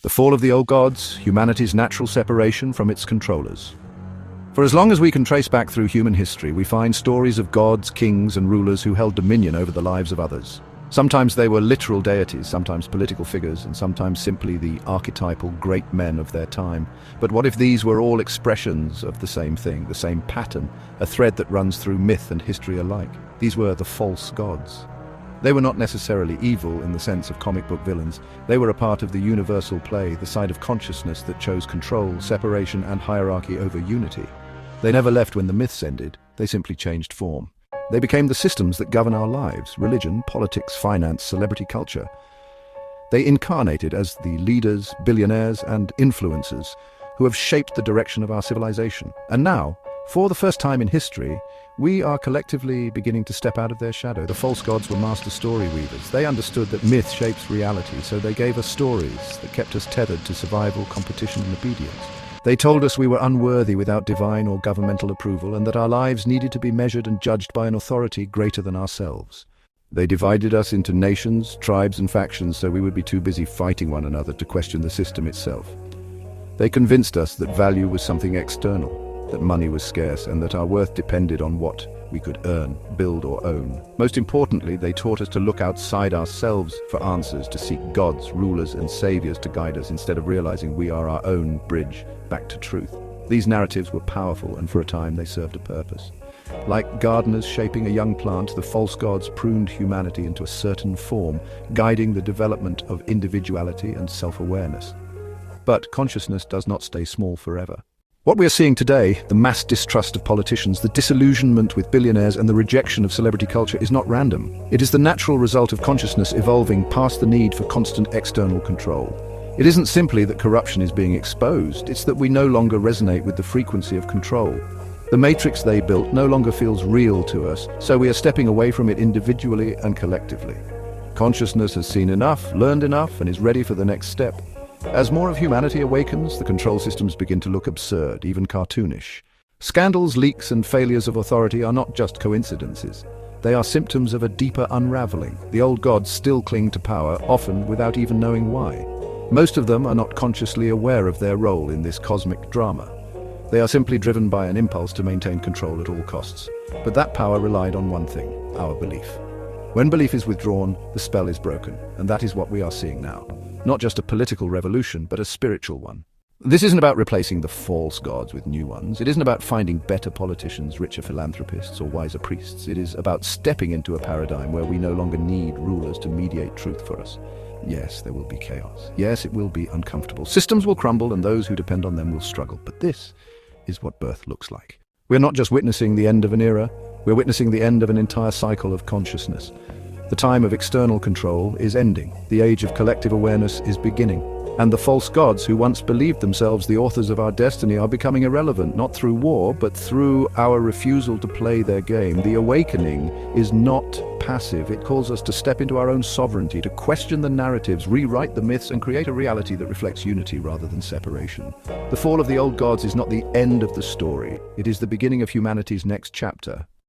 The fall of the old gods, humanity's natural separation from its controllers. For as long as we can trace back through human history, we find stories of gods, kings, and rulers who held dominion over the lives of others. Sometimes they were literal deities, sometimes political figures, and sometimes simply the archetypal great men of their time. But what if these were all expressions of the same thing, the same pattern, a thread that runs through myth and history alike? These were the false gods. They were not necessarily evil in the sense of comic book villains. They were a part of the universal play, the side of consciousness that chose control, separation, and hierarchy over unity. They never left when the myths ended, they simply changed form. They became the systems that govern our lives: religion, politics, finance, celebrity culture. They incarnated as the leaders, billionaires, and influencers who have shaped the direction of our civilization. And now, for the first time in history, we are collectively beginning to step out of their shadow. The false gods were master story weavers. They understood that myth shapes reality, so they gave us stories that kept us tethered to survival, competition, and obedience. They told us we were unworthy without divine or governmental approval, and that our lives needed to be measured and judged by an authority greater than ourselves. They divided us into nations, tribes, and factions so we would be too busy fighting one another to question the system itself. They convinced us that value was something external, that money was scarce, and that our worth depended on what we could earn, build, or own. Most importantly, they taught us to look outside ourselves for answers, to seek gods, rulers, and saviors to guide us, instead of realizing we are our own bridge back to truth. These narratives were powerful, and for a time they served a purpose. Like gardeners shaping a young plant, the false gods pruned humanity into a certain form, guiding the development of individuality and self-awareness. But consciousness does not stay small forever. What we are seeing today, the mass distrust of politicians, the disillusionment with billionaires, and the rejection of celebrity culture is not random. It is the natural result of consciousness evolving past the need for constant external control. It isn't simply that corruption is being exposed, it's that we no longer resonate with the frequency of control. The matrix they built no longer feels real to us, so we are stepping away from it individually and collectively. Consciousness has seen enough, learned enough, and is ready for the next step. As more of humanity awakens, the control systems begin to look absurd, even cartoonish. Scandals, leaks, and failures of authority are not just coincidences. They are symptoms of a deeper unraveling. The old gods still cling to power, often without even knowing why. Most of them are not consciously aware of their role in this cosmic drama. They are simply driven by an impulse to maintain control at all costs. But that power relied on one thing: our belief. When belief is withdrawn, the spell is broken, and that is what we are seeing now. Not just a political revolution, but a spiritual one. This isn't about replacing the false gods with new ones. It isn't about finding better politicians, richer philanthropists, or wiser priests. It is about stepping into a paradigm where we no longer need rulers to mediate truth for us. Yes, there will be chaos. Yes, it will be uncomfortable. Systems will crumble, and those who depend on them will struggle. But this is what birth looks like. We're not just witnessing the end of an era, we're witnessing the end of an entire cycle of consciousness. The time of external control is ending. The age of collective awareness is beginning. And the false gods who once believed themselves the authors of our destiny are becoming irrelevant, not through war, but through our refusal to play their game. The awakening is not passive. It calls us to step into our own sovereignty, to question the narratives, rewrite the myths, and create a reality that reflects unity rather than separation. The fall of the old gods is not the end of the story. It is the beginning of humanity's next chapter,